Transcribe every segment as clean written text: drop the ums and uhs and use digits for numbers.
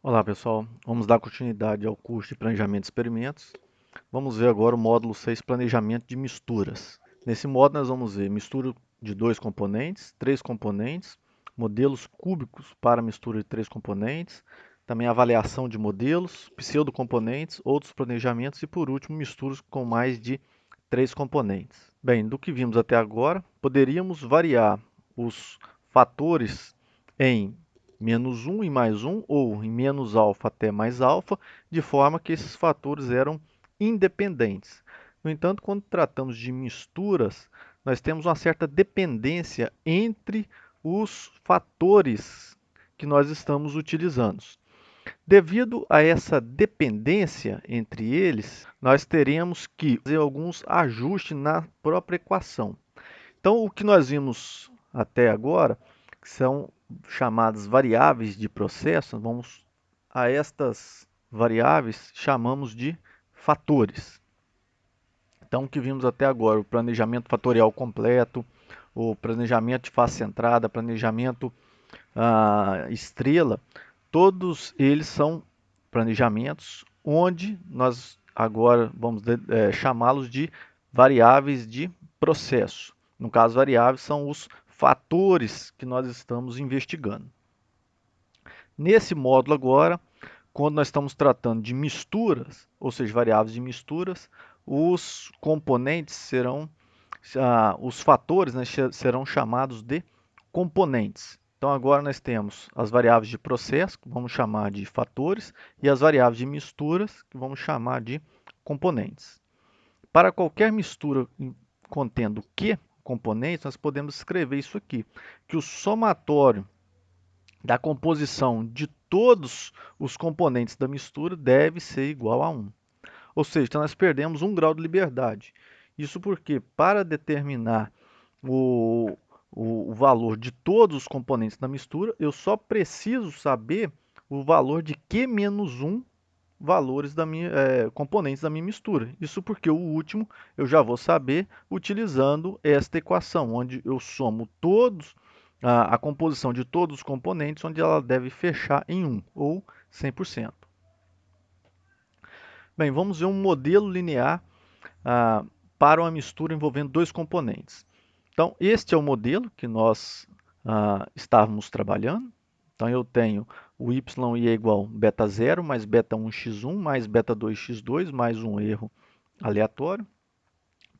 Olá pessoal, vamos dar continuidade ao curso de Planejamento de Experimentos. Vamos ver agora o módulo 6, Planejamento de Misturas. Nesse módulo nós vamos ver mistura de dois componentes, três componentes, modelos cúbicos para mistura de três componentes, também avaliação de modelos, pseudocomponentes, outros planejamentos e por último misturas com mais de três componentes. Bem, do que vimos até agora, poderíamos variar os fatores em menos 1 e mais 1, ou em menos alfa até mais alfa, de forma que esses fatores eram independentes. No entanto, quando tratamos de misturas, nós temos uma certa dependência entre os fatores que nós estamos utilizando. Devido a essa dependência entre eles, nós teremos que fazer alguns ajustes na própria equação. Então, o que nós vimos até agora, que são chamadas variáveis de processo, vamos a estas variáveis chamamos de fatores. Então, o que vimos até agora, o planejamento fatorial completo, o planejamento de face centrada, planejamento estrela, todos eles são planejamentos onde nós agora vamos chamá-los de variáveis de processo. No caso, variáveis são os fatores que nós estamos investigando. Nesse módulo agora, quando nós estamos tratando de misturas, ou seja, variáveis de misturas, os componentes serão, os fatores, né, serão chamados de componentes. Então agora nós temos as variáveis de processo, que vamos chamar de fatores, e as variáveis de misturas, que vamos chamar de componentes. Para qualquer mistura contendo Q componentes, nós podemos escrever isso aqui, que o somatório da composição de todos os componentes da mistura deve ser igual a 1. Ou seja, então nós perdemos 1 grau de liberdade. Isso porque, para determinar o, o valor de todos os componentes da mistura, eu só preciso saber o valor de Q menos 1 valores componentes da minha mistura. Isso porque o último eu já vou saber utilizando esta equação, onde eu somo todos a composição de todos os componentes, onde ela deve fechar em 1, ou 100%. Bem, vamos ver um modelo linear para uma mistura envolvendo dois componentes. Então, este é o modelo que nós estávamos trabalhando. Então, eu tenho o y é igual a beta 0 mais beta 1x1 mais beta 2x2 mais um erro aleatório.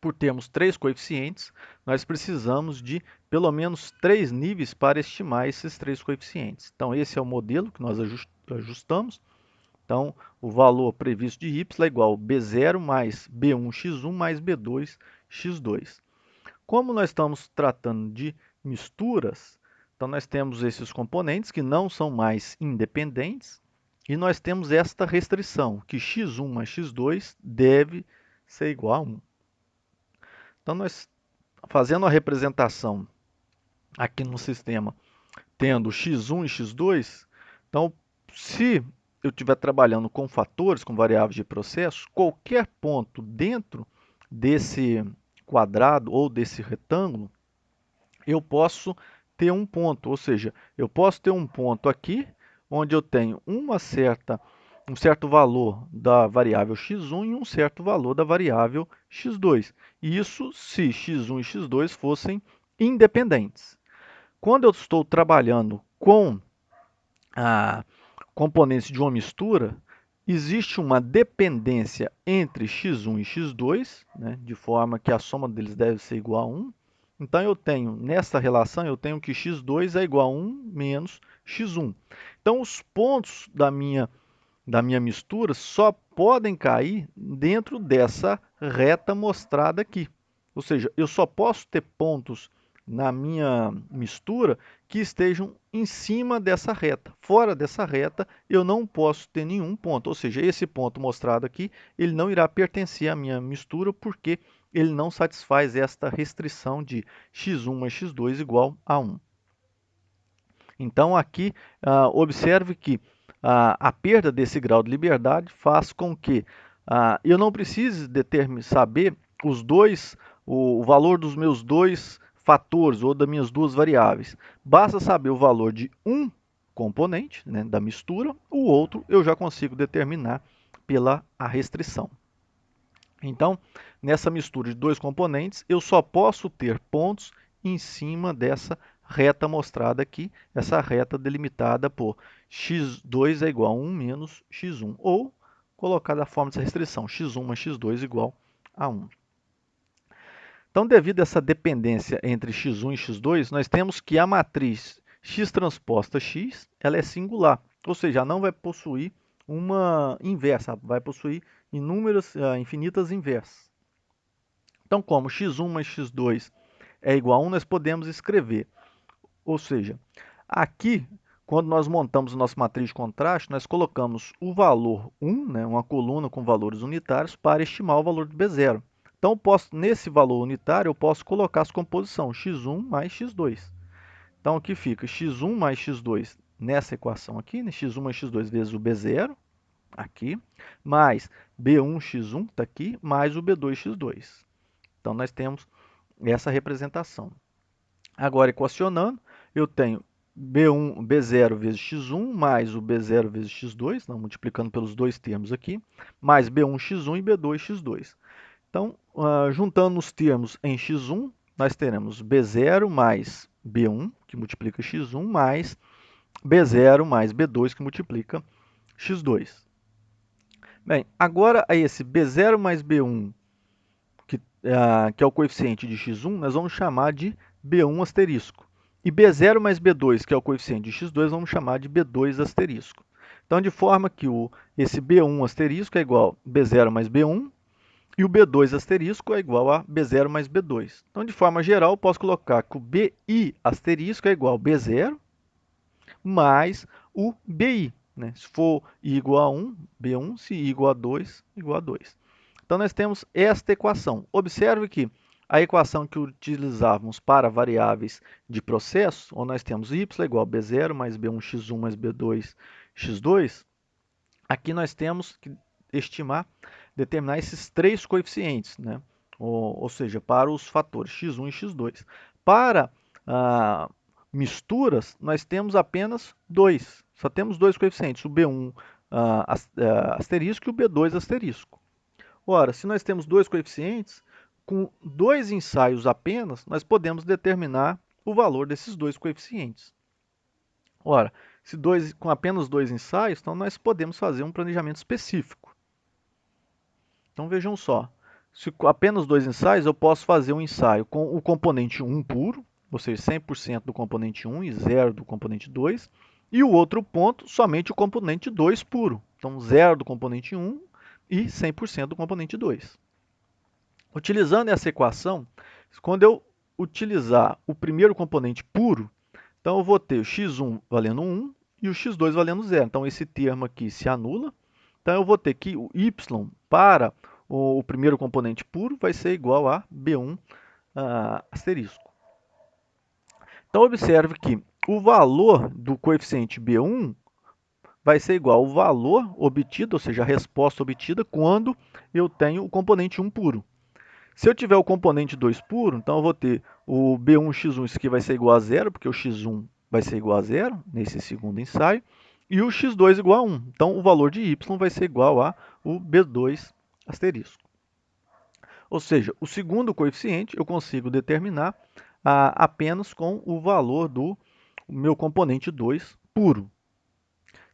Por termos três coeficientes, nós precisamos de pelo menos 3 níveis para estimar esses três coeficientes. Então, esse é o modelo que nós ajustamos. Então, o valor previsto de y é igual a b0 mais b1x1 mais b2x2. Como nós estamos tratando de misturas, então nós temos esses componentes que não são mais independentes e nós temos esta restrição, que x1 mais x2 deve ser igual a 1. Então, nós fazendo a representação aqui no sistema, tendo x1 e x2, então, se eu estiver trabalhando com fatores, com variáveis de processo, qualquer ponto dentro desse quadrado ou desse retângulo, eu posso ter um ponto, ou seja, eu posso ter um ponto aqui, onde eu tenho um certo valor da variável x1 e um certo valor da variável x2. Isso se x1 e x2 fossem independentes. Quando eu estou trabalhando com componentes de uma mistura, existe uma dependência entre x1 e x2, né, de forma que a soma deles deve ser igual a 1. Então, eu tenho, nessa relação, eu tenho que x2 é igual a 1 menos x1. Então, os pontos da minha mistura só podem cair dentro dessa reta mostrada aqui. Ou seja, eu só posso ter pontos na minha mistura que estejam em cima dessa reta. Fora dessa reta, eu não posso ter nenhum ponto. Ou seja, esse ponto mostrado aqui, ele não irá pertencer à minha mistura, porque ele não satisfaz esta restrição de x1 mais x2 igual a 1. Então, aqui, observe que a perda desse grau de liberdade faz com que eu não precise saber o valor dos meus dois fatores ou das minhas duas variáveis. Basta saber o valor de um componente, né, da mistura, o outro eu já consigo determinar pela a restrição. Então, nessa mistura de dois componentes, eu só posso ter pontos em cima dessa reta mostrada aqui, essa reta delimitada por x2 é igual a 1 menos x1, ou colocar da forma dessa restrição, x1 mais x2 igual a 1. Então, devido a essa dependência entre x1 e x2, nós temos que a matriz x transposta x ela é singular, ou seja, ela não vai possuir uma inversa, vai possuir infinitas inversas. Então, como x1 mais x2 é igual a 1, nós podemos escrever, ou seja, aqui, quando nós montamos a nossa matriz de contraste, nós colocamos o valor 1, né, uma coluna com valores unitários, para estimar o valor de B0. Então, nesse valor unitário, eu posso colocar as composições x1 mais x2. Então, aqui fica x1 mais x2 nessa equação aqui, né, x1 mais x2 vezes o B0, aqui, mais B1x1, está aqui, mais o B2x2. Então, nós temos essa representação. Agora, equacionando, eu tenho B0 vezes x1 mais o B0 vezes x2, não, multiplicando pelos dois termos aqui, mais B1x1 e B2x2. Então, juntando os termos em x1, nós teremos B0 mais B1, que multiplica x1, mais B0 mais B2, que multiplica x2. Bem, agora a esse B0 mais B1, que é o coeficiente de x1, nós vamos chamar de B1 asterisco. E B0 mais B2, que é o coeficiente de x2, vamos chamar de B2 asterisco. Então, de forma que esse B1 asterisco é igual a B0 mais B1, e o B2 asterisco é igual a B0 mais B2. Então, de forma geral, eu posso colocar que o BI asterisco é igual a B0 mais o BI. Né? Se for I igual a 1, B1, se I igual a 2, igual a 2. Então, nós temos esta equação. Observe que a equação que utilizávamos para variáveis de processo, onde nós temos y igual a B0 mais B1x1 mais B2x2, aqui nós temos que determinar esses três coeficientes, né? Ou seja, para os fatores x1 e x2. Para misturas, nós temos apenas dois. Só temos dois coeficientes, o B1 asterisco e o B2 asterisco. Ora, se nós temos dois coeficientes, com dois ensaios apenas, nós podemos determinar o valor desses dois coeficientes. Ora, com apenas dois ensaios, então nós podemos fazer um planejamento específico. Então vejam só, se com apenas dois ensaios, eu posso fazer um ensaio com o componente 1 puro, ou seja, 100% do componente 1 e 0 do componente 2, e o outro ponto, somente o componente 2 puro. Então, 0 do componente 1 e 100% do componente 2. Utilizando essa equação, quando eu utilizar o primeiro componente puro, então eu vou ter o x1 valendo 1 e o x2 valendo 0. Então, esse termo aqui se anula. Então, eu vou ter que o y para o primeiro componente puro vai ser igual a B1 asterisco. Então, observe que o valor do coeficiente B1 vai ser igual ao valor obtido, ou seja, a resposta obtida quando eu tenho o componente 1 puro. Se eu tiver o componente 2 puro, então eu vou ter o B1x1, isso aqui vai ser igual a 0, porque o x1 vai ser igual a 0 nesse segundo ensaio, e o x2 igual a 1. Então, o valor de y vai ser igual a o B2 asterisco. Ou seja, o segundo coeficiente eu consigo determinar apenas com o valor do meu componente 2 puro.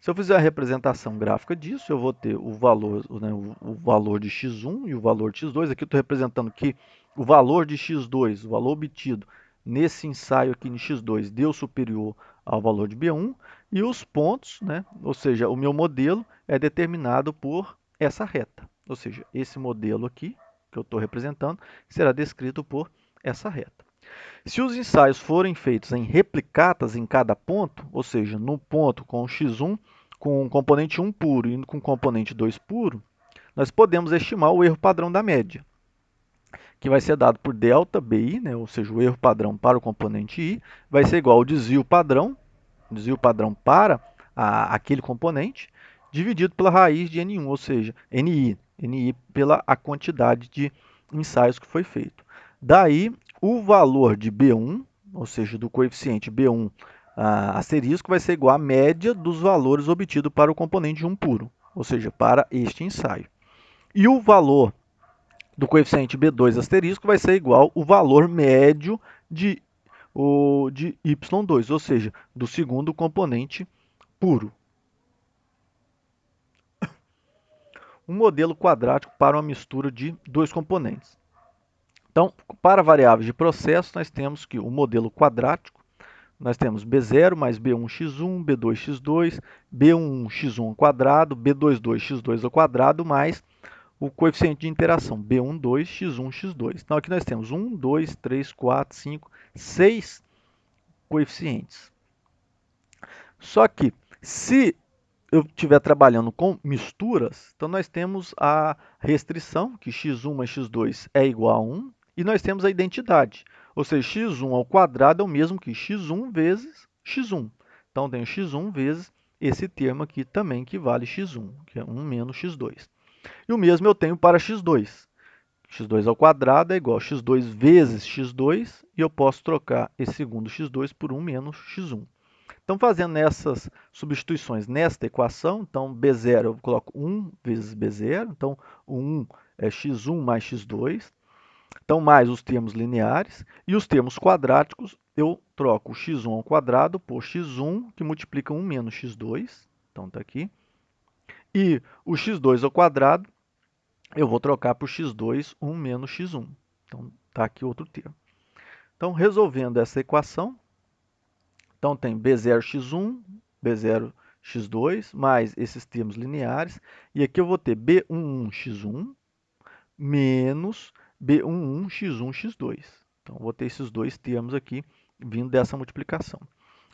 Se eu fizer a representação gráfica disso, eu vou ter o valor, né, o valor de x1 e o valor de x2. Aqui eu estou representando que o valor de x2, o valor obtido nesse ensaio aqui em x2, deu superior ao valor de B1. E os pontos, né, ou seja, o meu modelo é determinado por essa reta. Ou seja, esse modelo aqui, que eu estou representando, será descrito por essa reta. Se os ensaios forem feitos em replicatas em cada ponto, ou seja, no ponto com o x1 com o componente 1 puro e com o componente 2 puro, nós podemos estimar o erro padrão da média, que vai ser dado por delta BI, né, ou seja, o erro padrão para o componente I, vai ser igual ao desvio padrão para aquele componente, dividido pela raiz de N1, ou seja, NI pela a quantidade de ensaios que foi feito. Daí, o valor de B1, ou seja, do coeficiente B1 asterisco vai ser igual à média dos valores obtidos para o componente 1 puro, ou seja, para este ensaio. E o valor do coeficiente B2 asterisco vai ser igual ao valor médio de y2, ou seja, do segundo componente puro. Um modelo quadrático para uma mistura de dois componentes. Então, para variáveis de processo, nós temos que o modelo quadrático, nós temos B0 mais B1x1, B2x2, B11x1 ao quadrado, B22x2 ao quadrado, mais o coeficiente de interação, B12, x1, x2. Então, aqui nós temos 1, 2, 3, 4, 5, 6 coeficientes. Só que, se eu estiver trabalhando com misturas, então nós temos a restrição, que x1 mais x2 é igual a 1, e nós temos a identidade, ou seja, x1 ao quadrado é o mesmo que x1 vezes x1. Então, tenho x1 vezes esse termo aqui também, que vale x1, que é 1 menos x2. E o mesmo eu tenho para x2. x2 ao quadrado é igual a x2 vezes x2, e eu posso trocar esse segundo x2 por 1 menos x1. Então, fazendo essas substituições nesta equação, então B0 eu coloco 1 vezes B0, então o 1 é x1 mais x2, então mais os termos lineares, e os termos quadráticos eu troco x1 ao quadrado por x1, que multiplica 1 menos x2, então está aqui, e o x2 ao quadrado eu vou trocar por x2, 1 menos x1, então está aqui outro termo. Então, resolvendo essa equação, então, tem B0x1, B0x2, mais esses termos lineares. E aqui eu vou ter B11x1 menos B11x1x2. Então, eu vou ter esses dois termos aqui vindo dessa multiplicação.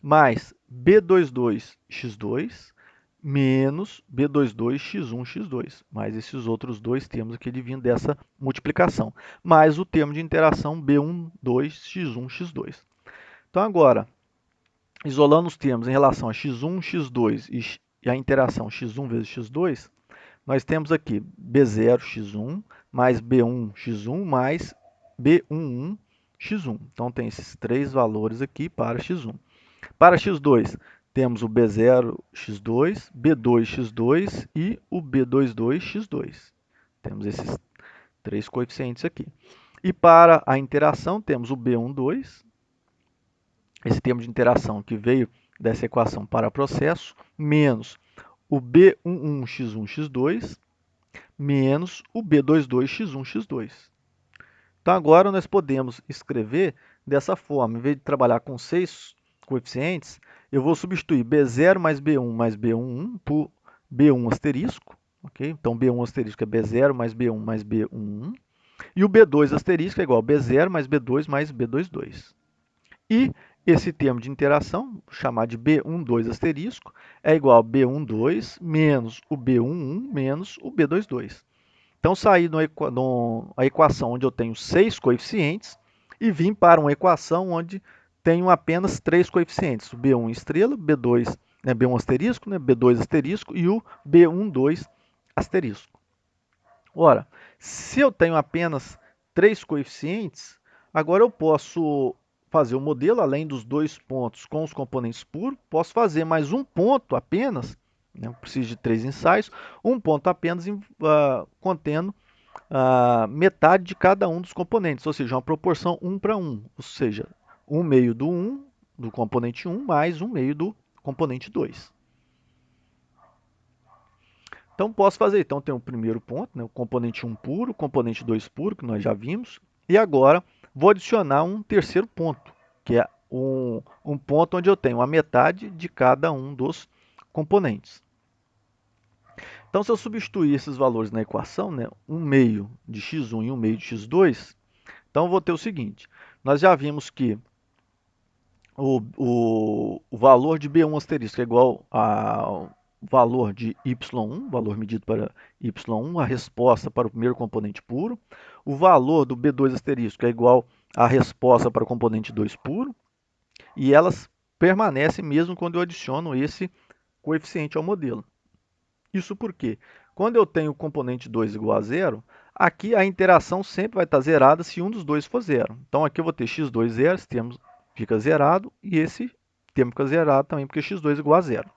Mais B22x2 menos B22x1x2. Mais esses outros dois termos aqui vindo dessa multiplicação. Mais o termo de interação B12x1x2. Então, agora, isolando os termos em relação a x1, x2 e a interação x1 vezes x2, nós temos aqui B0, x1, mais B1, x1, mais B11, x1. Então, tem esses três valores aqui para x1. Para x2, temos o B0, x2, B2, x2 e o B22, x2. Temos esses três coeficientes aqui. E para a interação, temos o B12, esse termo de interação que veio dessa equação para processo, menos o B11x1x2, menos o B22x1x2. Então, agora nós podemos escrever dessa forma. Em vez de trabalhar com 6 coeficientes, eu vou substituir B0 mais B1 mais B11 por B1 asterisco. Okay? Então, B1 asterisco é B0 mais B1 mais B11. E o B2 asterisco é igual a B0 mais B2 mais B22. E esse termo de interação, vou chamar de B12 asterisco, é igual a B12 menos o B11 menos o B22. Então, saí de uma equação onde eu tenho 6 coeficientes e vim para uma equação onde tenho apenas 3 coeficientes, o B1 estrela, B2, B1 asterisco, B2 asterisco e o B12 asterisco. Ora, se eu tenho apenas 3 coeficientes, agora eu posso fazer o modelo, além dos 2 pontos com os componentes puros, posso fazer mais um ponto apenas, eu preciso de 3 ensaios, um ponto apenas contendo metade de cada um dos componentes, ou seja, uma proporção 1 para 1, ou seja, 1 meio do 1, do componente 1, mais 1 meio do componente 2. Então, posso fazer. Então, tem o primeiro ponto, o componente 1 puro, o componente 2 puro, que nós já vimos. E agora, vou adicionar um terceiro ponto, que é um ponto onde eu tenho a metade de cada um dos componentes. Então, se eu substituir esses valores na equação, 1 meio de x1 e 1 meio de x2, então eu vou ter o seguinte. Nós já vimos que o valor de B1 asterisco é igual ao valor de y1, valor medido para y1, a resposta para o primeiro componente puro. O valor do B2 asterisco é igual à resposta para o componente 2 puro. E elas permanecem mesmo quando eu adiciono esse coeficiente ao modelo. Isso porque, quando eu tenho o componente 2 igual a zero, aqui a interação sempre vai estar zerada se um dos dois for zero. Então, aqui eu vou ter x2 zero, esse termo fica zerado, e esse termo fica zerado também, porque x2 é igual a zero.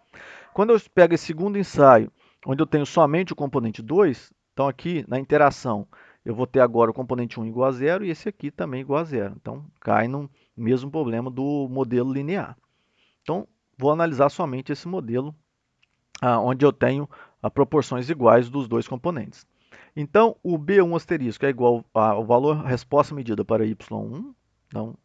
Quando eu pego esse segundo ensaio, onde eu tenho somente o componente 2, então aqui na interação eu vou ter agora o componente 1 igual a zero e esse aqui também igual a zero. Então cai no mesmo problema do modelo linear. Então vou analisar somente esse modelo onde eu tenho proporções iguais dos dois componentes. Então, o B1 asterisco é igual ao valor resposta medida para y1, então,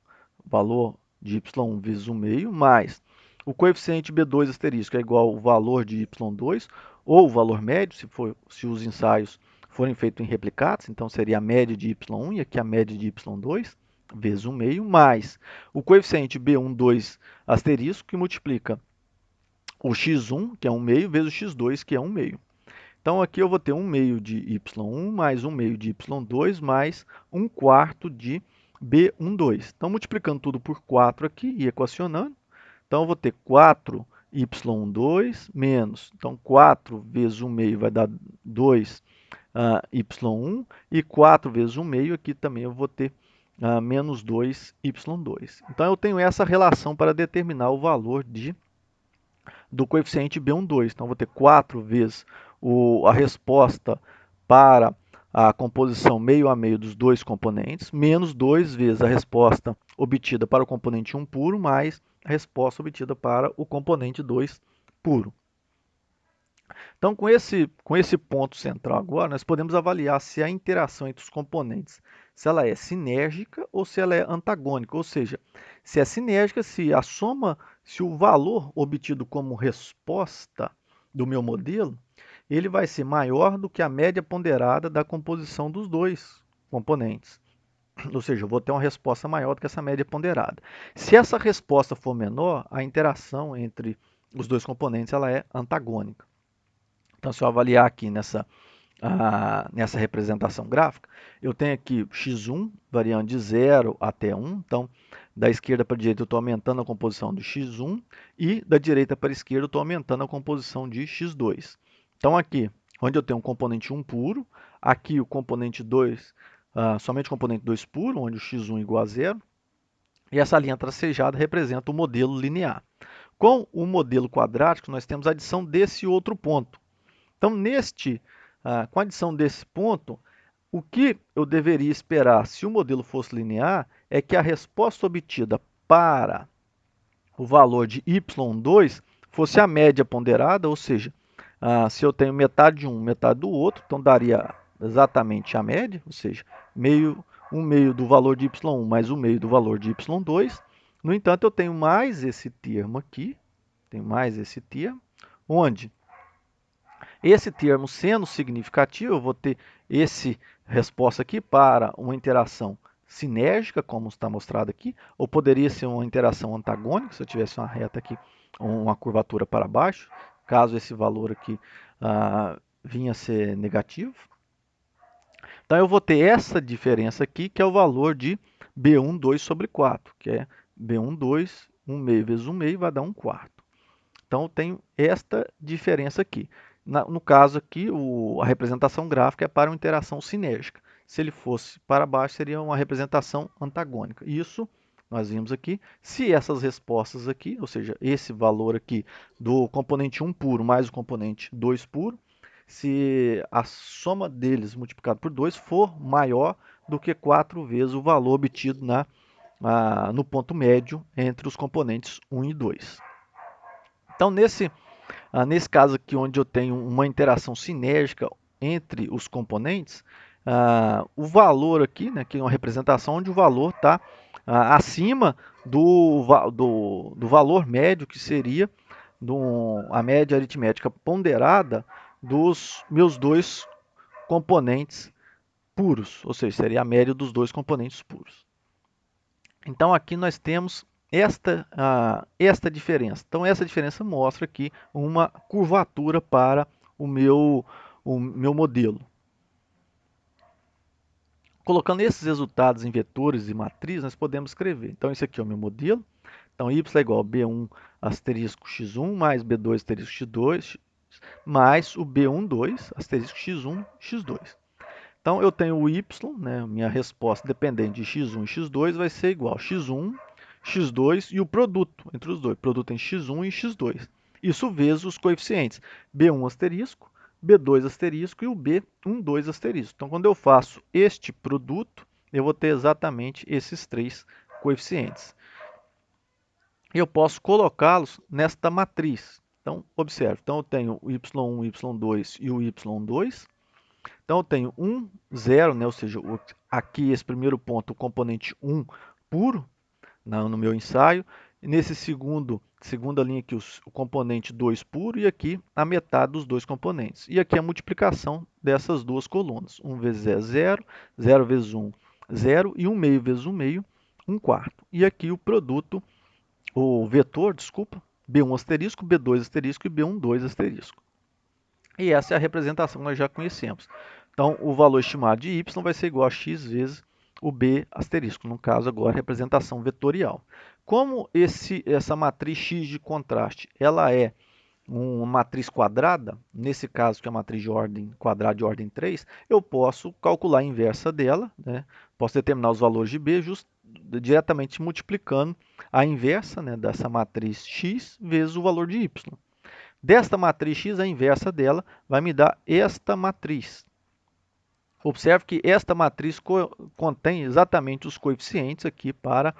valor de y1 vezes 1 meio, mais o coeficiente B2 asterisco é igual ao valor de y2, ou o valor médio, se os ensaios forem feitos em replicados, então seria a média de y1 e aqui a média de y2, vezes 1 meio, mais o coeficiente B1, 2 asterisco, que multiplica o x1, que é 1 meio, vezes o x2, que é 1 meio. Então, aqui eu vou ter 1 meio de y1 mais 1 meio de y2 mais 1 quarto de b12. Então, multiplicando tudo por 4 aqui e equacionando, então eu vou ter 4y2 menos, então 4 vezes 1 meio vai dar 2 y1 e 4 vezes 1 meio aqui também eu vou ter menos 2y2. Então, eu tenho essa relação para determinar o valor do coeficiente B12. Então, vou ter 4 vezes a resposta para a composição meio a meio dos dois componentes, menos 2 vezes a resposta obtida para o componente 1 puro, mais a resposta obtida para o componente 2 puro. Então, com esse ponto central agora, nós podemos avaliar se a interação entre os componentes, se ela é sinérgica ou se ela é antagônica, ou seja, se é sinérgica, se o valor obtido como resposta do meu modelo, ele vai ser maior do que a média ponderada da composição dos dois componentes. Ou seja, eu vou ter uma resposta maior do que essa média ponderada. Se essa resposta for menor, a interação entre os dois componentes ela é antagônica. Então, se eu avaliar aqui nessa representação gráfica, eu tenho aqui x1 variando de 0 até 1. Então, da esquerda para a direita eu estou aumentando a composição de x1 e da direita para a esquerda eu estou aumentando a composição de x2. Então, aqui, onde eu tenho um componente 1 puro, aqui o componente 2, somente o componente 2 puro, onde o x1 é igual a 0, e essa linha tracejada representa o modelo linear. Com o modelo quadrático, nós temos a adição desse outro ponto. Então, com a adição desse ponto, o que eu deveria esperar se o modelo fosse linear é que a resposta obtida para o valor de y2 fosse a média ponderada, ou seja, se eu tenho metade de um, metade do outro, então daria exatamente a média, ou seja, um meio do valor de y1 mais um meio do valor de y2. No entanto, eu tenho mais esse termo aqui, onde esse termo sendo significativo, eu vou ter essa resposta aqui para uma interação sinérgica, como está mostrado aqui, ou poderia ser uma interação antagônica, se eu tivesse uma reta aqui, uma curvatura para baixo, caso esse valor aqui vinha a ser negativo. Então, eu vou ter essa diferença aqui, que é o valor de B12 sobre 4, que é B12, 1 meio vezes 1 meio, vai dar 1 quarto. Então, eu tenho esta diferença aqui. No caso aqui, a representação gráfica é para uma interação sinérgica. Se ele fosse para baixo, seria uma representação antagônica. Isso nós vimos aqui. Se essas respostas aqui, ou seja, esse valor aqui do componente 1 puro mais o componente 2 puro, se a soma deles multiplicado por 2 for maior do que 4 vezes o valor obtido no ponto médio entre os componentes 1 e 2. Então, nesse caso aqui, onde eu tenho uma interação sinérgica entre os componentes, o valor aqui, né, que é uma representação onde o valor está acima do valor médio, que seria a média aritmética ponderada dos meus dois componentes puros, ou seja, seria a média dos dois componentes puros. Então, aqui nós temos esta diferença. Então, essa diferença mostra aqui uma curvatura para o meu modelo. Colocando esses resultados em vetores e matrizes, nós podemos escrever. Então, esse aqui é o meu modelo. Então, y é igual a B1 asterisco x1 mais B2 asterisco x2 mais o B12 asterisco x1 x2. Então, eu tenho o y, né, minha resposta dependente de x1 e x2 vai ser igual a x1 x2 e o produto entre os dois, produto entre x1 e x2. Isso vezes os coeficientes b1 asterisco, b2 asterisco e o b12 asterisco. Então, quando eu faço este produto, eu vou ter exatamente esses três coeficientes. Eu posso colocá-los nesta matriz. Então, observe. Então, eu tenho o y1, y2 e o y2. Então, eu tenho 1, 0, né? Ou seja, aqui esse primeiro ponto, o componente 1 puro, no meu ensaio. E nesse segunda linha aqui, o componente 2 puro, e aqui a metade dos dois componentes. E aqui a multiplicação dessas duas colunas. 1 vezes 0, 0, 0 vezes 1, 0, e 1 meio vezes 1 meio, 1 quarto. E aqui o produto, o vetor, desculpa, B1 asterisco, B2 asterisco e B12 asterisco. E essa é a representação que nós já conhecemos. Então, o valor estimado de y vai ser igual a x vezes o b asterisco, no caso agora representação vetorial. Como essa matriz x de contraste, ela é uma matriz quadrada, nesse caso que é a matriz de ordem quadrada de ordem 3, eu posso calcular a inversa dela, né? Posso determinar os valores de b diretamente multiplicando a inversa, né, dessa matriz x vezes o valor de y. Desta matriz x, a inversa dela vai me dar esta matriz. Observe que esta matriz contém exatamente os coeficientes aqui para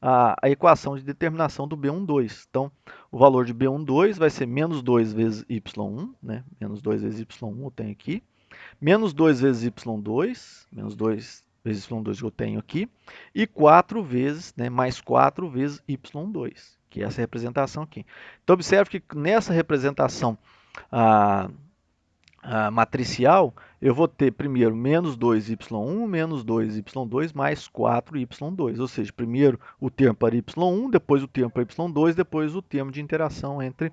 a equação de determinação do B12. Então, o valor de B12 vai ser menos 2 vezes y1, né? Menos 2 vezes y1 eu tenho aqui. Menos 2 vezes y2, menos 2 vezes y2 que eu tenho aqui. E 4 vezes, né, mais 4 vezes y2, que é essa representação aqui. Então, observe que nessa representação matricial, eu vou ter primeiro menos 2y1, menos 2y2, mais 4y2. Ou seja, primeiro o termo para y1, depois o termo para y2, depois o termo de interação entre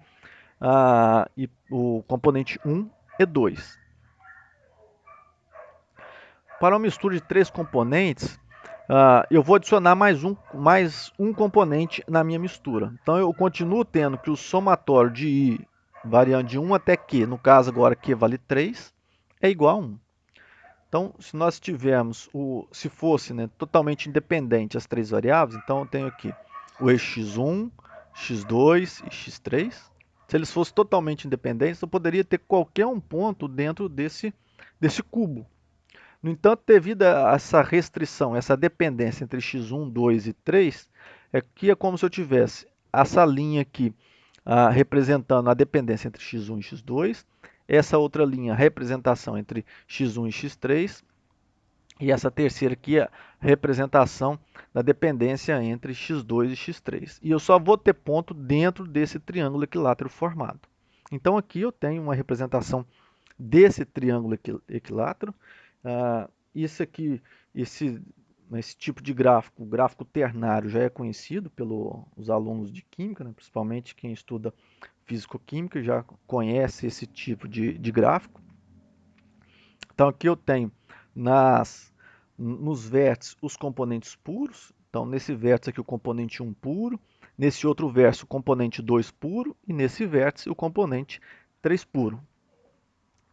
o componente 1 e 2. Para uma mistura de três componentes, eu vou adicionar mais um componente na minha mistura. Então, eu continuo tendo que o somatório de I variando de 1 até Q, no caso agora Q vale 3, é igual a 1. Então, se nós tivermos, se fosse, né, totalmente independente as três variáveis, então eu tenho aqui o eixo x1, x2 e x3. Se eles fossem totalmente independentes, eu poderia ter qualquer um ponto dentro desse cubo. No entanto, devido a essa restrição, essa dependência entre x1, 2 e 3, aqui é como se eu tivesse essa linha aqui representando a dependência entre x1 e x2, essa outra linha, a representação entre x1 e x3, e essa terceira aqui, a representação da dependência entre x2 e x3. E eu só vou ter ponto dentro desse triângulo equilátero formado. Então, aqui eu tenho uma representação desse triângulo equilátero. Isso aqui, esse tipo de gráfico, o gráfico ternário, já é conhecido pelos alunos de Química, né? Principalmente quem estuda Físico-Química já conhece esse tipo de gráfico. Então, aqui eu tenho nos vértices os componentes puros. Então, nesse vértice aqui o componente 1 puro, nesse outro vértice o componente 2 puro e nesse vértice o componente 3 puro.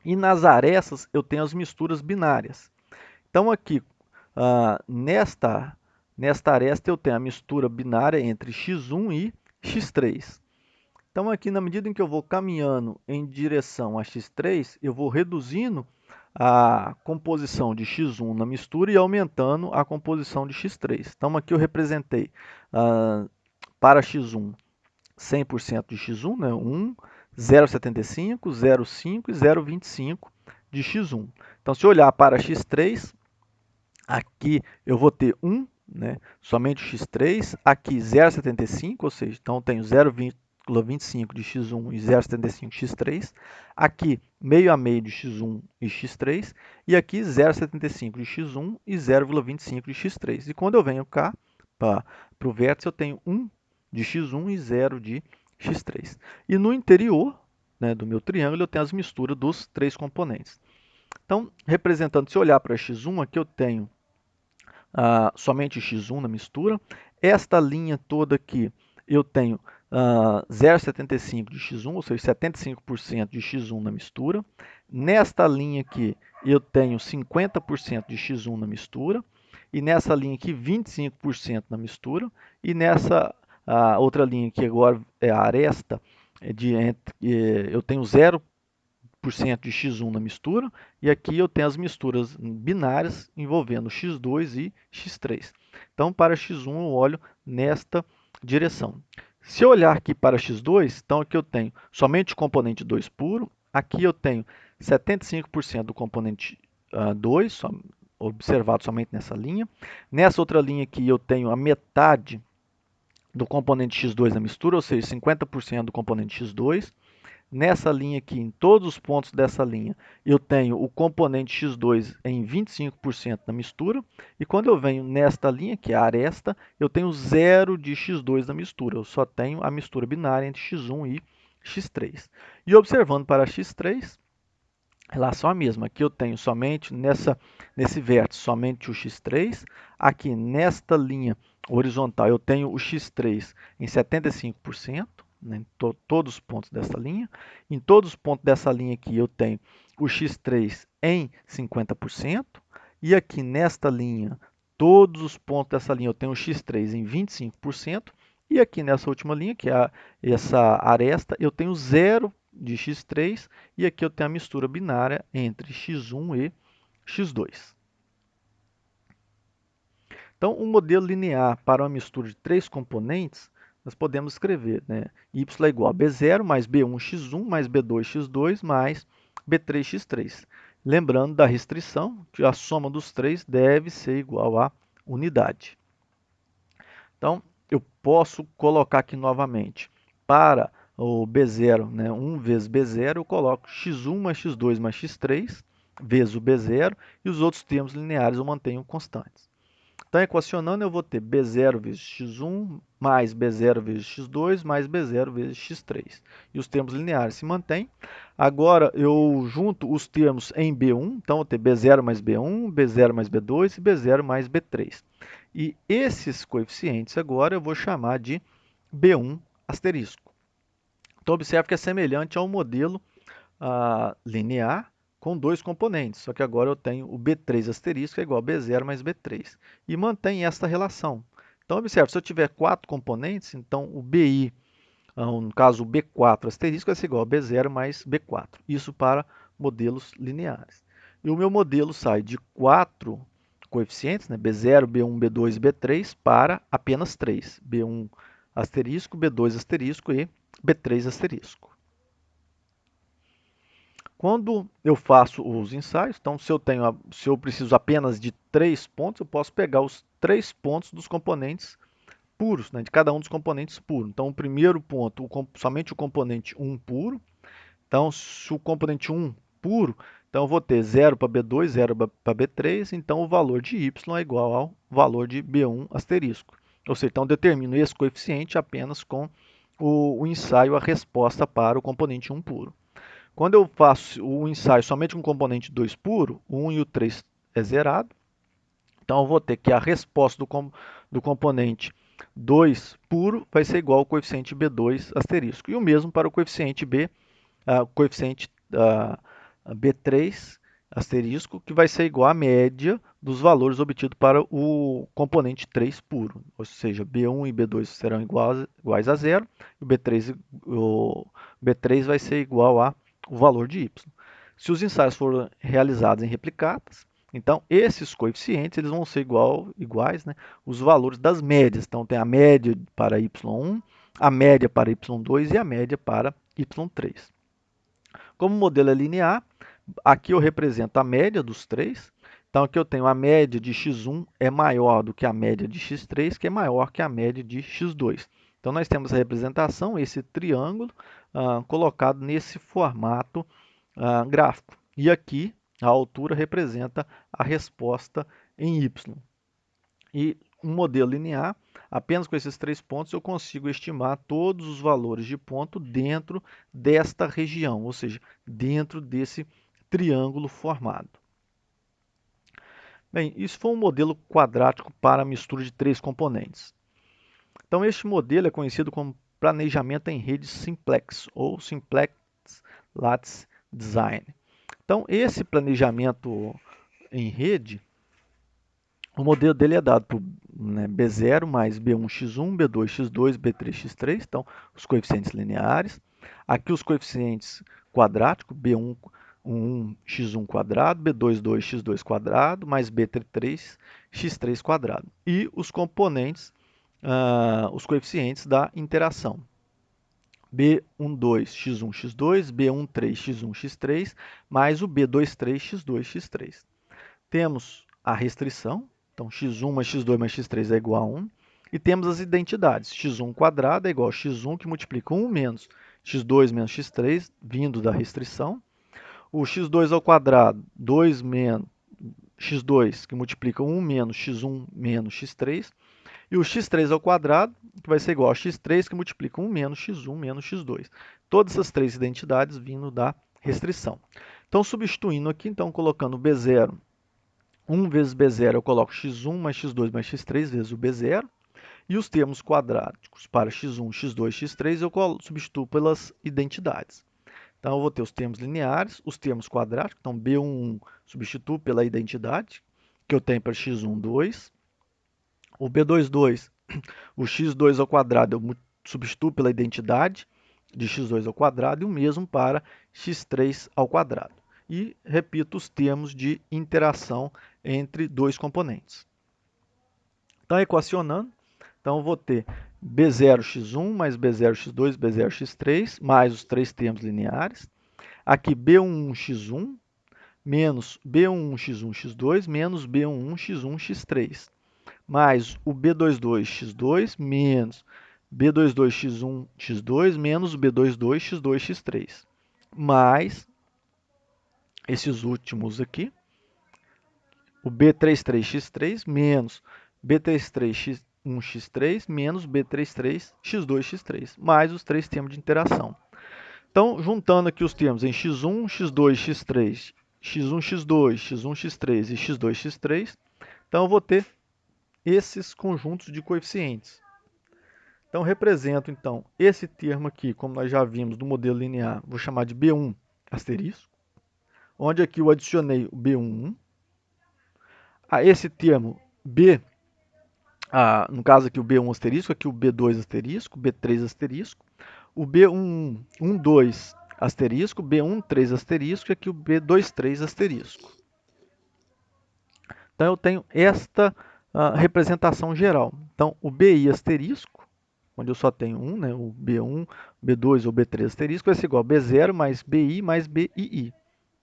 E nas arestas eu tenho as misturas binárias. Então, aqui, nesta aresta eu tenho a mistura binária entre x1 e x3. Então, aqui, na medida em que eu vou caminhando em direção a x3, eu vou reduzindo a composição de x1 na mistura e aumentando a composição de x3. Então, aqui eu representei para x1 100% de x1, né? 1, 0,75, 0,5 e 0,25 de x1. Então, se eu olhar para x3, aqui eu vou ter 1, né? Somente x3, aqui 0,75, ou seja, então eu tenho 0,25 de x1 e 0,75 de x3, aqui meio a meio de x1 e x3, e aqui 0,75 de x1 e 0,25 de x3. E quando eu venho cá para o vértice, eu tenho 1 de x1 e 0 de x3. E no interior, né, do meu triângulo, eu tenho as misturas dos três componentes. Então, representando, se eu olhar para x1, aqui eu tenho somente x1 na mistura. Esta linha toda aqui, eu tenho 0,75 de x1, ou seja, 75% de x1 na mistura. Nesta linha aqui, eu tenho 50% de x1 na mistura. e nessa linha aqui 25% na mistura, e nessa outra linha que agora é a aresta, eu tenho 0% de x1 na mistura, e aqui eu tenho as misturas binárias envolvendo x2 e x3. Então, para x1 eu olho nesta direção. Se eu olhar aqui para x2, então aqui eu tenho somente o componente 2 puro, aqui eu tenho 75% do componente 2, observado somente nessa linha. Nessa outra linha aqui eu tenho a metade do componente x2 na mistura, ou seja, 50% do componente x2. Nessa linha aqui, em todos os pontos dessa linha, eu tenho o componente x2 em 25% na mistura. E quando eu venho nesta linha, que é a aresta, eu tenho 0 de x2 na mistura. Eu só tenho a mistura binária entre x1 e x3. E observando para x3, a relação é a mesma. Aqui eu tenho somente nesse vértice somente o x3. Aqui nesta linha horizontal eu tenho o x3 em 75%, né, em todos os pontos dessa linha. Em todos os pontos dessa linha aqui eu tenho o x3 em 50%. E aqui nesta linha, todos os pontos dessa linha eu tenho o x3 em 25%. E aqui nessa última linha, que é essa aresta, eu tenho 0 de x3 e aqui eu tenho a mistura binária entre x1 e x2. Então, um modelo linear para uma mistura de 3 componentes, nós podemos escrever, né? Y é igual a B0 mais B1x1 mais B2x2 mais B3x3. Lembrando da restrição, que a soma dos três deve ser igual a unidade. Então, eu posso colocar aqui novamente. Para o B0, né, 1 vezes B0, eu coloco x1 mais x2 mais x3 vezes o B0 e os outros termos lineares eu mantenho constantes. Então, equacionando, eu vou ter B0 vezes x1 mais B0 vezes x2 mais B0 vezes x3. E os termos lineares se mantêm. Agora, eu junto os termos em B1, então eu vou ter B0 mais B1, B0 mais B2 e B0 mais B3. E esses coeficientes agora eu vou chamar de B1 asterisco. Então, observe que é semelhante ao modelo linear com dois componentes, só que agora eu tenho o B3 asterisco é igual a B0 mais B3. E mantém esta relação. Então, observe, se eu tiver 4 componentes, então o BI, no caso o B4 asterisco, vai ser igual a B0 mais B4. Isso para modelos lineares. E o meu modelo sai de 4 coeficientes, né, B0, B1, B2 e B3, para apenas 3. B1 asterisco, B2 asterisco e B3 asterisco. Quando eu faço os ensaios, então se eu preciso apenas de 3 pontos, eu posso pegar os 3 pontos dos componentes puros, né, de cada um dos componentes puros. Então, o primeiro ponto, somente o componente 1 puro. Então, se o componente 1 puro, então eu vou ter 0 para B2, 0 para B3, então o valor de y é igual ao valor de B1 asterisco. Ou seja, então eu determino esse coeficiente apenas com o ensaio, a resposta para o componente 1 puro. Quando eu faço o ensaio somente com o componente 2 puro, o 1 e o 3 é zerado. Então, eu vou ter que a resposta do componente 2 puro vai ser igual ao coeficiente B2 asterisco. E o mesmo para o coeficiente B3 asterisco, que vai ser igual à média dos valores obtidos para o componente 3 puro. Ou seja, B1 e B2 serão iguais a zero, e o B3 vai ser igual a o valor de y. Se os ensaios forem realizados em replicadas, então esses coeficientes eles vão ser iguais, né, os valores das médias. Então tem a média para y1, a média para y2 e a média para y3. Como o modelo é linear, aqui eu represento a média dos três. Então aqui eu tenho a média de x1 é maior do que a média de x3, que é maior que a média de x2. Então nós temos a representação, esse triângulo, colocado nesse formato gráfico. E aqui a altura representa a resposta em y. E um modelo linear, apenas com esses 3 pontos eu consigo estimar todos os valores de ponto dentro desta região, ou seja, dentro desse triângulo formado. Bem, isso foi um modelo quadrático para a mistura de 3 componentes. Então, este modelo é conhecido como planejamento em rede simplex, ou simplex lattice design. Então, esse planejamento em rede, O modelo dele é dado por, né, B0 mais B1x1, B2x2, B3x3, então os coeficientes lineares. Aqui os coeficientes quadráticos, B1, 1x1 quadrado, B2, 2x2 quadrado, mais B3, x3 quadrado. E os componentes, os coeficientes da interação. B12, x1, x2, B13, x1, x3, mais o B23, x2, x3. Temos a restrição, então x1 mais x2 mais x3 é igual a 1. E temos as identidades, x1 quadrado é igual a x1 que multiplica 1 menos x2 menos x3, vindo da restrição. O x2 ao quadrado, 2 menos x2, que multiplica 1 menos x1 menos x3. E o x3 ao quadrado, que vai ser igual a x3, que multiplica 1 menos x1 menos x2. Todas essas três identidades vindo da restrição. Então, substituindo aqui, então, colocando B0, 1 vezes B0, eu coloco x1 mais x2 mais x3 vezes o B0. E os termos quadráticos para x1, x2, x3, eu substituo pelas identidades. Então, eu vou ter os termos lineares, os termos quadráticos. Então, B11 substituo pela identidade, que eu tenho para x1, 2. O B22, o x2 ao quadrado, eu substituo pela identidade de x2 ao quadrado, e o mesmo para x3 ao quadrado. E repito os termos de interação entre dois componentes. Então, equacionando, então eu vou ter B0x1 mais B0x2, B0x3, mais os três termos lineares. Aqui B11x1 menos B11x1x2 menos B11x1x3, mais o B22x2 menos B22x1x2 menos B22x2x3, mais esses últimos aqui, o B33x3 menos B33x1x3 menos B33x2x3, mais os três termos de interação. Então, juntando aqui os termos em x1, x2, x3, x1, x2, x1, x3 e x2, x3, então eu vou ter esses conjuntos de coeficientes. Então, represento então esse termo aqui, como nós já vimos no modelo linear, vou chamar de B1 asterisco, onde aqui eu adicionei o B11. A esse termo B, no caso aqui o B1 asterisco, aqui o B2 asterisco, B3 asterisco, o B11, 12 asterisco, B13 asterisco e aqui o B23 asterisco. Então eu tenho esta representação geral. Então o BI asterisco, onde eu só tenho um, né, o B1, B2 ou B3 asterisco, vai ser igual a B0 mais BI mais BII,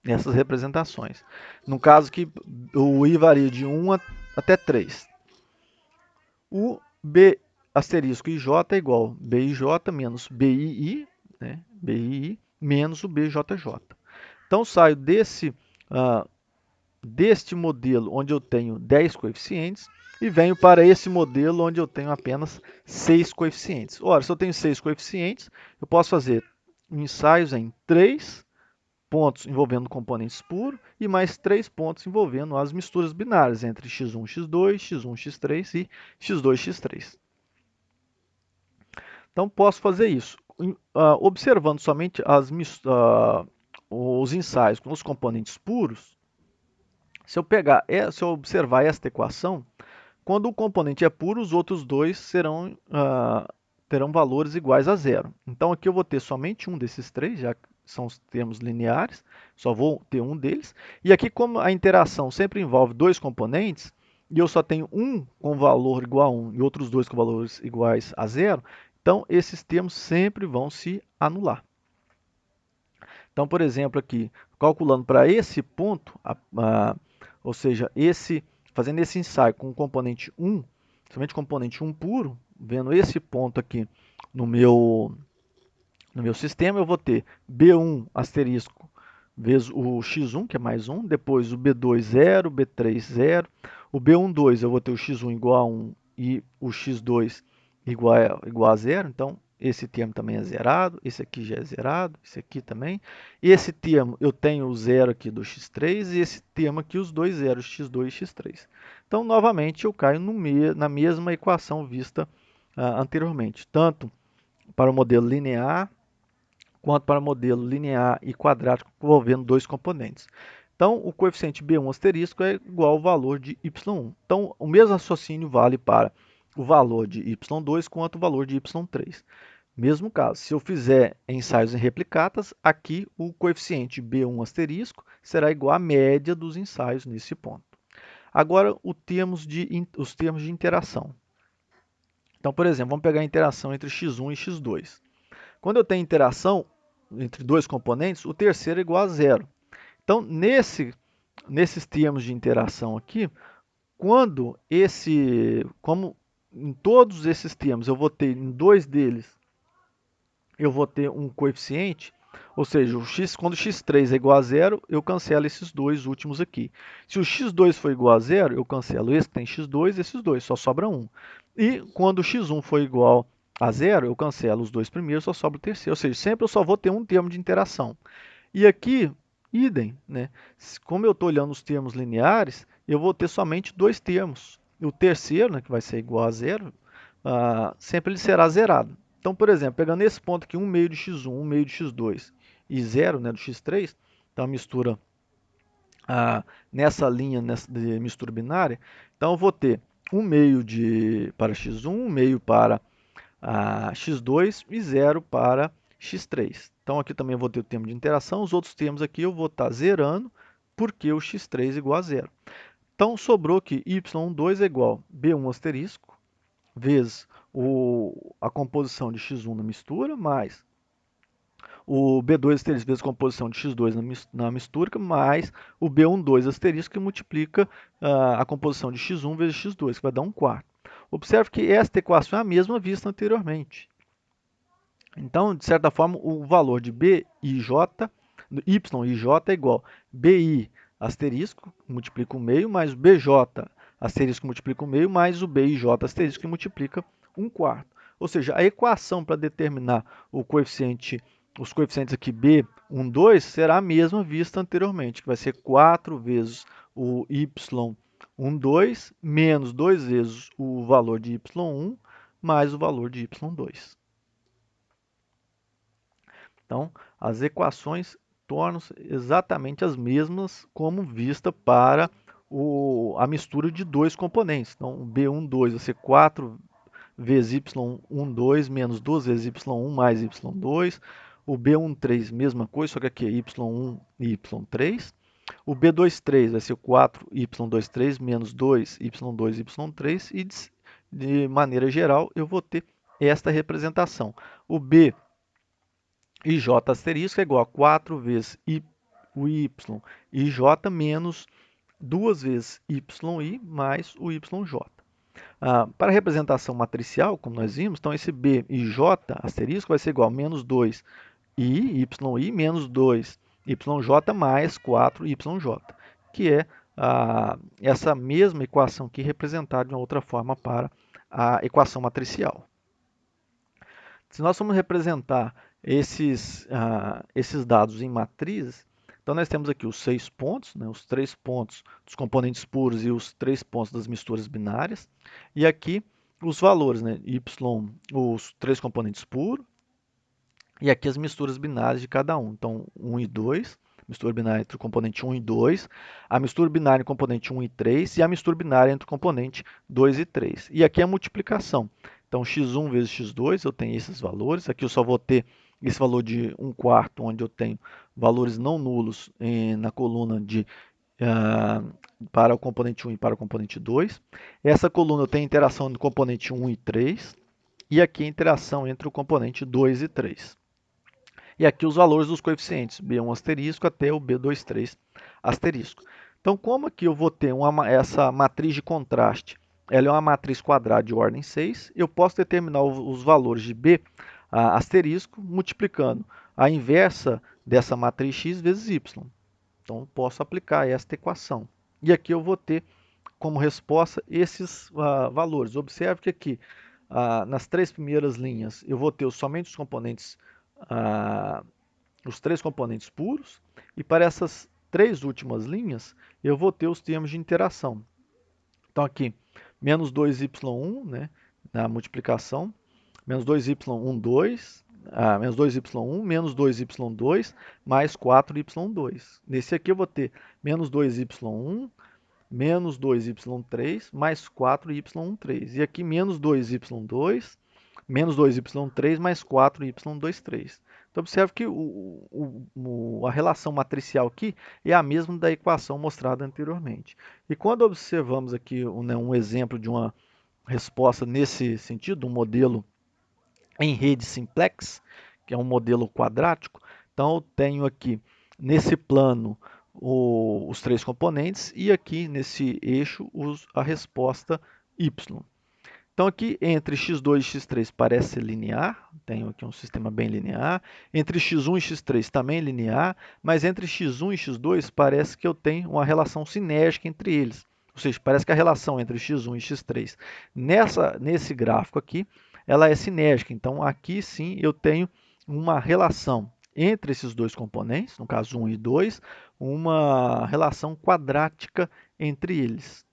nessas representações. No caso que o I varia de 1 até 3. O B asterisco IJ é igual a BIJ menos BII, né, BII menos o BJJ. Então, saio deste modelo onde eu tenho 10 coeficientes e venho para esse modelo onde eu tenho apenas 6 coeficientes. Ora, se eu tenho 6 coeficientes, eu posso fazer ensaios em 3 pontos envolvendo componentes puros e mais 3 pontos envolvendo as misturas binárias entre x1, x2, x1, x3 e x2, x3. Então, posso fazer isso. Observando somente os ensaios com os componentes puros, se eu observar esta equação, quando o componente é puro, os outros dois terão valores iguais a zero. Então, aqui eu vou ter somente um desses três, já que são os termos lineares, só vou ter um deles. E aqui, como a interação sempre envolve dois componentes, e eu só tenho um com valor igual a 1 e outros dois com valores iguais a zero, então esses termos sempre vão se anular. Então, por exemplo, aqui, calculando para esse ponto, ou seja, fazendo esse ensaio com o componente 1, somente componente 1 puro, vendo esse ponto aqui no meu sistema, eu vou ter B1 asterisco vezes o x1, que é mais 1, depois o B2, 0, B3, 0, o B1, 2, eu vou ter o x1 igual a 1 e o x2 igual a 0, então esse termo também é zerado, esse aqui já é zerado, esse aqui também. Esse termo eu tenho o zero aqui do x3 e esse termo aqui os dois zeros, x2 e x3. Então, novamente, eu caio na mesma equação vista anteriormente, tanto para o modelo linear quanto para o modelo linear e quadrático envolvendo dois componentes. Então, o coeficiente B1 asterisco é igual ao valor de y1. Então, o mesmo raciocínio vale para o valor de y2 quanto o valor de y3. Mesmo caso, se eu fizer ensaios em replicatas, aqui o coeficiente B1 asterisco será igual à média dos ensaios nesse ponto. Agora, os termos de interação. Então, por exemplo, vamos pegar a interação entre x1 e x2. Quando eu tenho interação entre dois componentes, o terceiro é igual a zero. Então, nesses termos de interação aqui, como em todos esses termos eu vou ter em dois deles, eu vou ter um coeficiente, ou seja, quando x3 é igual a zero, eu cancelo esses dois últimos aqui. Se o x2 for igual a zero, eu cancelo esse que tem x2 e esses dois, só sobra um. E quando o x1 for igual a zero, eu cancelo os dois primeiros, só sobra o terceiro. Ou seja, sempre eu só vou ter um termo de interação. E aqui, idem, né? Como eu estou olhando os termos lineares, eu vou ter somente dois termos. O terceiro, né, que vai ser igual a zero, sempre ele será zerado. Então, por exemplo, pegando esse ponto aqui, 1 meio de x1, 1 meio de x2 e 0, né, do x3, então a mistura nessa linha de mistura binária, então eu vou ter 1 meio para x1, 1 meio para x2 e 0 para x3. Então aqui também eu vou ter o termo de interação, os outros termos aqui eu vou estar zerando, porque o x3 é igual a zero. Então sobrou que y2 é igual a b1 asterisco, vezes a composição de x1 na mistura, mais o B2 asterisco vezes a composição de x2 na mistura, mais o B12 asterisco que multiplica a composição de x1 vezes x2, que vai dar 1/4. Observe que esta equação é a mesma vista anteriormente. Então, de certa forma, o valor de y e j é igual a bi asterisco, multiplica o meio, mais o bj asterisco multiplica o meio, mais o bij asterisco que multiplica 1/4. Ou seja, a equação para determinar os coeficientes aqui B12 será a mesma vista anteriormente, que vai ser 4 vezes o y12 menos 2 vezes o valor de y1 mais o valor de y2. Então, as equações tornam-se exatamente as mesmas como vista para a mistura de dois componentes. Então, o B12 vai ser 4 vezes y12 menos 2 vezes y1 mais y2. O B13, mesma coisa, só que aqui é y1 e y3. O B23 vai ser 4y23 menos 2y2 e y3. E, de maneira geral, eu vou ter esta representação. O B e j asterisco é igual a 4 vezes o y e j menos 2 vezes y mais o yj. Para a representação matricial, como nós vimos, então esse b e j asterisco vai ser igual a menos 2 y menos 2 yj mais 4 yj, que é essa mesma equação aqui representada de uma outra forma para a equação matricial. Se nós formos representar esses dados em matrizes, então nós temos aqui os 6 pontos, né, os 3 pontos dos componentes puros e os 3 pontos das misturas binárias. E aqui os valores, né, os 3 componentes puros, e aqui as misturas binárias de cada um. Então, 1 e 2, mistura binária entre o componente 1 e 2, a mistura binária entre o componente 1 e 3 e a mistura binária entre o componente 2 e 3. E aqui a multiplicação. Então, x1 vezes x2, eu tenho esses valores. Aqui eu só vou ter esse valor de 1/4, onde eu tenho valores não nulos na coluna para o componente 1 e para o componente 2. Essa coluna eu tenho interação entre o componente 1 e 3. E aqui a interação entre o componente 2 e 3. E aqui os valores dos coeficientes, B1 asterisco até o B23 asterisco. Então, como aqui eu vou ter essa matriz de contraste, ela é uma matriz quadrada de ordem 6, eu posso determinar os valores de B asterisco multiplicando a inversa dessa matriz x vezes y. Então, posso aplicar esta equação. E aqui eu vou ter como resposta esses valores. Observe que aqui, nas 3 primeiras linhas, eu vou ter somente os 3 componentes puros, e para essas 3 últimas linhas, eu vou ter os termos de interação. Então, aqui, menos 2y1, né, na multiplicação, menos 2y12, menos 2y1, menos 2y2, mais 4y2. Nesse aqui eu vou ter menos 2y1, menos 2y3, mais 4y3. E aqui menos 2y2, menos 2y3, mais 4y23. Então, observe que a relação matricial aqui é a mesma da equação mostrada anteriormente. E quando observamos aqui um exemplo de uma resposta nesse sentido, um modelo em rede simplex, que é um modelo quadrático, então eu tenho aqui nesse plano os três componentes e aqui nesse eixo a resposta y. Então aqui entre x2 e x3 parece linear, tenho aqui um sistema bem linear. Entre x1 e x3 também linear, mas entre x1 e x2 parece que eu tenho uma relação sinérgica entre eles. Ou seja, parece que a relação entre x1 e x3 nesse gráfico aqui, ela é sinérgica. Então aqui sim eu tenho uma relação entre esses dois componentes, no caso 1 e 2, uma relação quadrática entre eles.